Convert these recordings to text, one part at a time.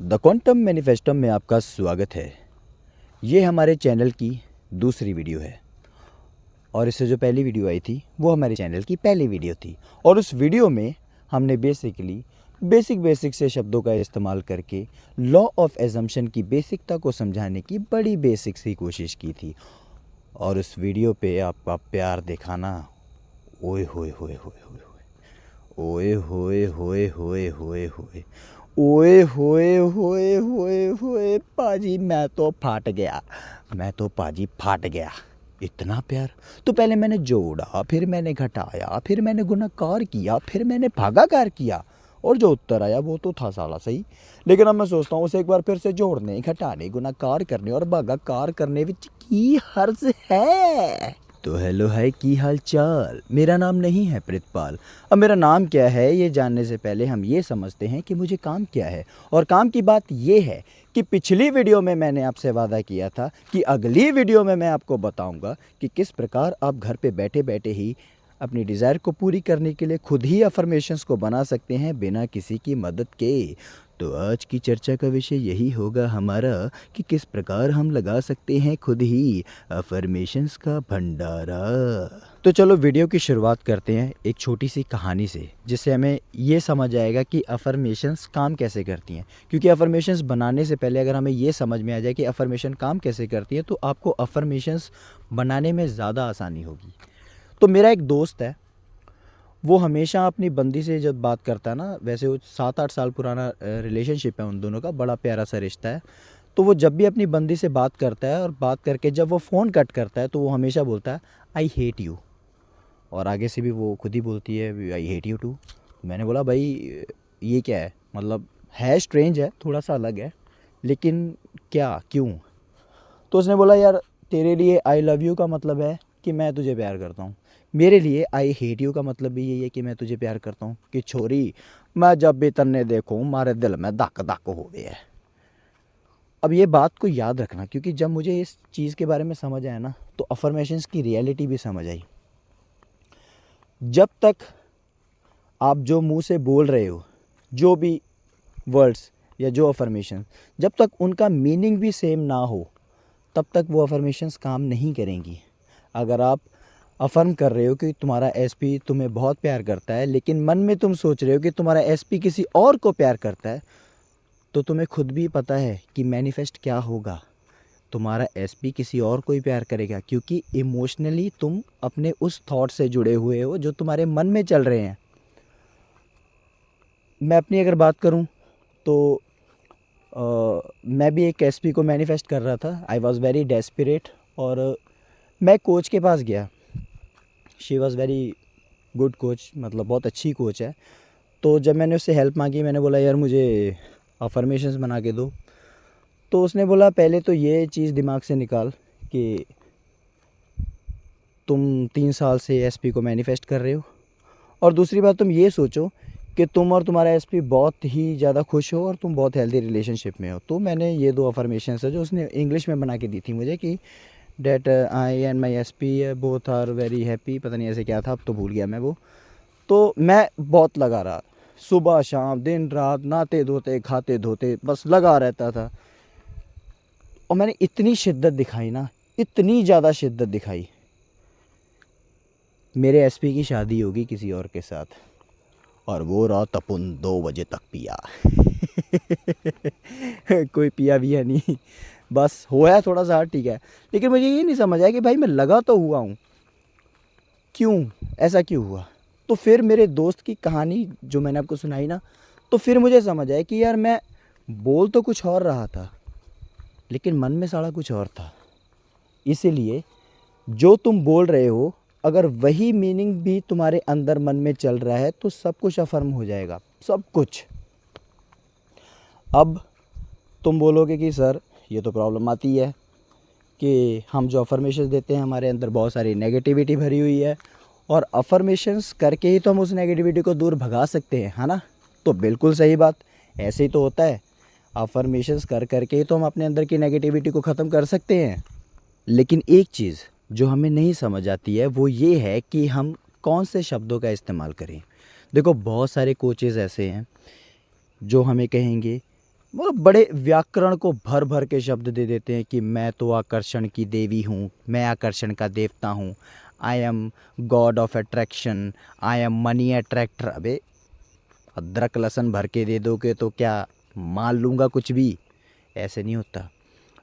The quantum manifesto में आपका स्वागत है। ये हमारे चैनल की दूसरी वीडियो है और इससे जो पहली वीडियो आई थी वो हमारे चैनल की पहली वीडियो थी। और उस वीडियो में हमने बेसिकली बेसिक से शब्दों का इस्तेमाल करके लॉ ऑफ एजम्पशन की बेसिकता को समझाने की बड़ी बेसिक सी कोशिश की थी। और उस वीडियो पे आपका प्यार दिखाना, ओए होए होए होए होए ओए होए होए होए होए होए ओए होए होए होए होए पाजी, मैं तो पाजी फाट गया। इतना प्यार तो पहले मैंने जोड़ा, फिर मैंने घटाया, फिर मैंने गुणाकार किया, फिर मैंने भागाकार किया और जो उत्तर आया वो तो था साला सही। लेकिन अब मैं सोचता हूँ उसे एक बार फिर से जोड़ने, घटाने, गुणाकार करने और भागाकार करने विच की हर्ज है। तो हेलो है, की हाल चाल। मेरा नाम नहीं है प्रितपाल। अब मेरा नाम क्या है ये जानने से पहले हम ये समझते हैं कि मुझे काम क्या है। और काम की बात ये है कि पिछली वीडियो में मैंने आपसे वादा किया था कि अगली वीडियो में मैं आपको बताऊंगा कि किस प्रकार आप घर पे बैठे बैठे ही अपनी डिज़ायर को पूरी करने के लिए खुद ही अफर्मेशंस को बना सकते हैं बिना किसी की मदद के। तो आज की चर्चा का विषय यही होगा हमारा कि किस प्रकार हम लगा सकते हैं खुद ही अफर्मेशंस का भंडारा। तो चलो वीडियो की शुरुआत करते हैं एक छोटी सी कहानी से, जिससे हमें ये समझ आएगा कि अफर्मेशंस काम कैसे करती हैं। क्योंकि अफर्मेशंस बनाने से पहले अगर हमें ये समझ में आ जाए कि अफर्मेशन काम कैसे करती है तो आपको अफर्मेशंस बनाने में ज़्यादा आसानी होगी। तो मेरा एक दोस्त है, वो हमेशा अपनी बंदी से जब बात करता है ना, वैसे वो 7-8 साल पुराना रिलेशनशिप है उन दोनों का, बड़ा प्यारा सा रिश्ता है। तो वो जब भी अपनी बंदी से बात करता है और बात करके जब वो फ़ोन कट करता है तो वो हमेशा बोलता है आई हेट यू। और आगे से भी वो खुद ही बोलती है आई हेट यू टू। मैंने बोला भाई ये क्या है, मतलब है स्ट्रेंज है, थोड़ा सा अलग है, लेकिन क्या क्यों? तो उसने बोला यार तेरे लिए आई लव यू का मतलब है कि मैं तुझे प्यार करता हूँ, मेरे लिए आई हेट यू का मतलब भी यही है कि मैं तुझे प्यार करता हूँ। कि छोरी मैं जब भी तन्ने देखूँ मारे दिल में धक धक हो गया है। अब ये बात को याद रखना, क्योंकि जब मुझे इस चीज़ के बारे में समझ आया ना तो अफर्मेशंस की रियलिटी भी समझ आई। जब तक आप जो मुंह से बोल रहे हो, जो भी वर्ड्स या जो अफर्मेशन, जब तक उनका मीनिंग भी सेम ना हो तब तक वो अफर्मेशंस काम नहीं करेंगी। अगर आप अफर्म कर रहे हो कि तुम्हारा एसपी तुम्हें बहुत प्यार करता है, लेकिन मन में तुम सोच रहे हो कि तुम्हारा एसपी किसी और को प्यार करता है, तो तुम्हें खुद भी पता है कि मैनिफेस्ट क्या होगा। तुम्हारा एसपी किसी और को ही प्यार करेगा, क्योंकि इमोशनली तुम अपने उस थॉट से जुड़े हुए हो जो तुम्हारे मन में चल रहे हैं। मैं अपनी अगर बात करूं तो मैं भी एक एसपी को मैनिफेस्ट कर रहा था। आई वॉज़ वेरी डेस्परेट और मैं कोच के पास गया। She was very good coach, मतलब बहुत अच्छी कोच है। तो जब मैंने उससे हेल्प मांगी, मैंने बोला यार मुझे अफर्मेशंस बना के दो, तो उसने बोला पहले तो ये चीज़ दिमाग से निकाल कि तुम 3 साल से एसपी को मैनिफेस्ट कर रहे हो, और दूसरी बात तुम ये सोचो कि तुम और तुम्हारा एसपी बहुत ही ज़्यादा खुश हो और तुम बहुत हेल्दी रिलेशनशिप में हो। तो मैंने ये 2 अफर्मेशंस है जो उसने इंग्लिश में बना के दी थी मुझे कि that I and my SP both are very happy, पता नहीं ऐसे क्या था, अब तो भूल गया मैं वो। तो मैं बहुत लगा रहा, सुबह शाम दिन रात, नहाते धोते खाते धोते बस लगा रहता था। और मैंने इतनी शिद्दत दिखाई ना, इतनी ज़्यादा शिद्दत दिखाई, मेरे एसपी की शादी होगी किसी और के साथ, और वो रात अपन 2 बजे तक पिया। कोई पिया भी है नहीं, बस होया थोड़ा सा ठीक है। लेकिन मुझे ये नहीं समझ आया कि भाई मैं लगा तो हुआ हूँ, क्यों ऐसा क्यों हुआ? तो फिर मेरे दोस्त की कहानी जो मैंने आपको सुनाई ना, तो फिर मुझे समझ आया कि यार मैं बोल तो कुछ और रहा था लेकिन मन में साड़ा कुछ और था। इसीलिए जो तुम बोल रहे हो, अगर वही मीनिंग भी तुम्हारे अंदर मन में चल रहा है तो सब कुछ अफर्म हो जाएगा, सब कुछ। अब तुम बोलोगे कि सर ये तो प्रॉब्लम आती है कि हम जो अफर्मेशंस देते हैं हमारे अंदर बहुत सारी नेगेटिविटी भरी हुई है, और अफर्मेशंस करके ही तो हम उस नेगेटिविटी को दूर भगा सकते हैं, है ना? तो बिल्कुल सही बात, ऐसे ही तो होता है। अफर्मेशंस कर करके ही तो हम अपने अंदर की नेगेटिविटी को ख़त्म कर सकते हैं। लेकिन एक चीज़ जो हमें नहीं समझ आती है वो ये है कि हम कौन से शब्दों का इस्तेमाल करें। देखो बहुत सारे कोचेज़ ऐसे हैं जो हमें कहेंगे मतलब बड़े व्याकरण को भर भर के शब्द दे देते हैं कि मैं तो आकर्षण की देवी हूँ, मैं आकर्षण का देवता हूँ, I am God of attraction, I am money attractor. अबे अदरक लहसुन भर के दे दोगे तो क्या मान लूँगा कुछ भी? ऐसे नहीं होता।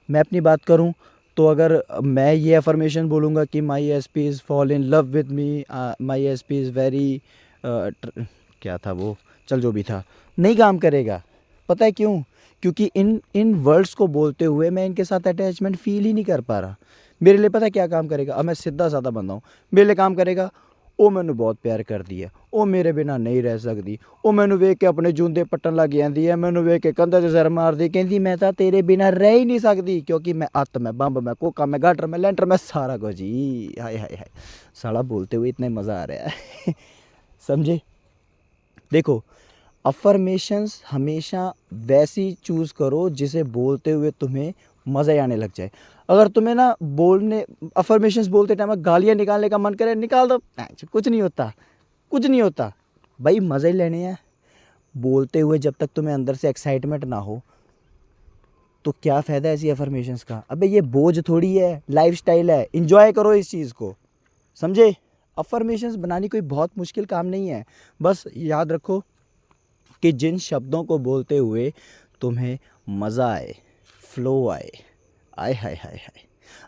मैं अपनी बात करूं तो अगर मैं ये अफर्मेशन बोलूँगा कि my S P is fall in love with me, my S P is very, क्या था वो, चल जो भी था, नहीं काम करेगा। पता है क्यों? क्योंकि इन इन वर्ड्स को बोलते हुए मैं इनके साथ अटैचमेंट फील ही नहीं कर पा रहा। मेरे लिए पता है क्या काम करेगा? अब मैं सीधा साधा बंदा हूँ, मेरे लिए काम करेगा, ਉਹ ਮੈਨੂੰ ਬਹੁਤ ਪਿਆਰ ਕਰਦੀ ਹੈ, ਉਹ ਮੇਰੇ ਬਿਨਾਂ ਨਹੀਂ ਰਹਿ ਸਕਦੀ, ਉਹ ਮੈਨੂੰ ਵੇਖ ਕੇ ਆਪਣੇ ਜੂੰਦੇ ਪੱਟਣ ਲੱਗ ਜਾਂਦੀ ਹੈ, ਮੈਨੂੰ ਵੇਖ ਕੇ ਕੰਧਾਂ 'ਚ ਸਿਰ ਮਾਰਦੀ, ਕਹਿੰਦੀ ਮੈਂ ਤਾਂ ਤੇਰੇ ਬਿਨਾਂ ਰਹਿ ਹੀ ਨਹੀਂ ਸਕਦੀ, क्योंकि मैं अत मैं बम्ब मैं कोका मैं गटर मैं लेंटर मैं सारा कुछ ही। हाय हाय हाय, साला बोलते हुए इतना मज़ा आ रहा है समझे? देखो, अफर्मेशंस हमेशा वैसी चूज़ करो जिसे बोलते हुए तुम्हें मज़ा आने लग जाए। अगर तुम्हें ना बोलने अफर्मेशंस बोलते टाइम गालियाँ निकालने का मन करे, निकाल दो, कुछ नहीं होता, कुछ नहीं होता भाई, मज़े ही लेने हैं। बोलते हुए जब तक तुम्हें अंदर से एक्साइटमेंट ना हो तो क्या फ़ायदा ऐसी अफर्मेशंस का? अबे ये बोझ थोड़ी है, लाइफस्टाइल है, इंजॉय करो इस चीज़ को, समझे? अफर्मेशंस बनानी कोई बहुत मुश्किल काम नहीं है। बस याद रखो कि जिन शब्दों को बोलते हुए तुम्हें मज़ा आए, फ्लो आए, आए हाय हाय हाय,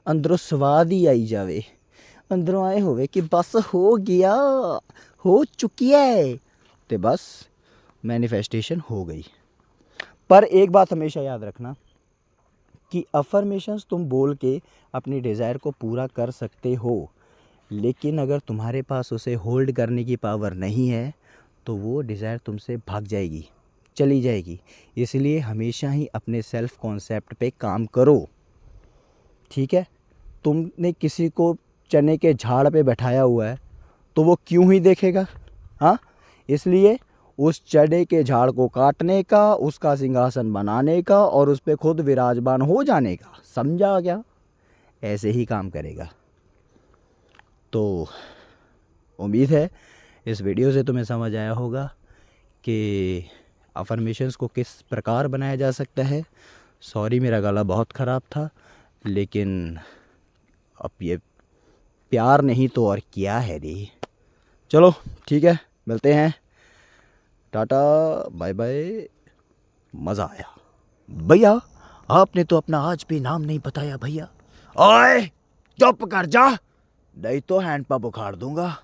अंदरों स्वाद ही आई जावे, अंदरों आए होवे कि बस हो गया, हो चुकी है, तो बस मैनिफेस्टेशन हो गई। पर एक बात हमेशा याद रखना कि अफर्मेशंस तुम बोल के अपनी डिज़ायर को पूरा कर सकते हो, लेकिन अगर तुम्हारे पास उसे होल्ड करने की पावर नहीं है तो वो डिज़ायर तुमसे भाग जाएगी, चली जाएगी। इसलिए हमेशा ही अपने सेल्फ कॉन्सेप्ट पे काम करो, ठीक है? तुमने किसी को चने के झाड़ पे बैठाया हुआ है तो वो क्यों ही देखेगा? हाँ, इसलिए उस चने के झाड़ को काटने का, उसका सिंहासन बनाने का और उस पे खुद विराजमान हो जाने का, समझा क्या? ऐसे ही काम करेगा। तो उम्मीद है इस वीडियो से तुम्हें समझ आया होगा कि अफर्मेशंस को किस प्रकार बनाया जा सकता है। सॉरी मेरा गला बहुत ख़राब था, लेकिन अब ये प्यार नहीं तो और क्या है रे। चलो ठीक है, मिलते हैं, टाटा बाय बाय। मज़ा आया भैया, आपने तो अपना आज भी नाम नहीं बताया भैया। ओए चुप कर जा, नहीं तो हैंड पंप उखाड़ दूंगा।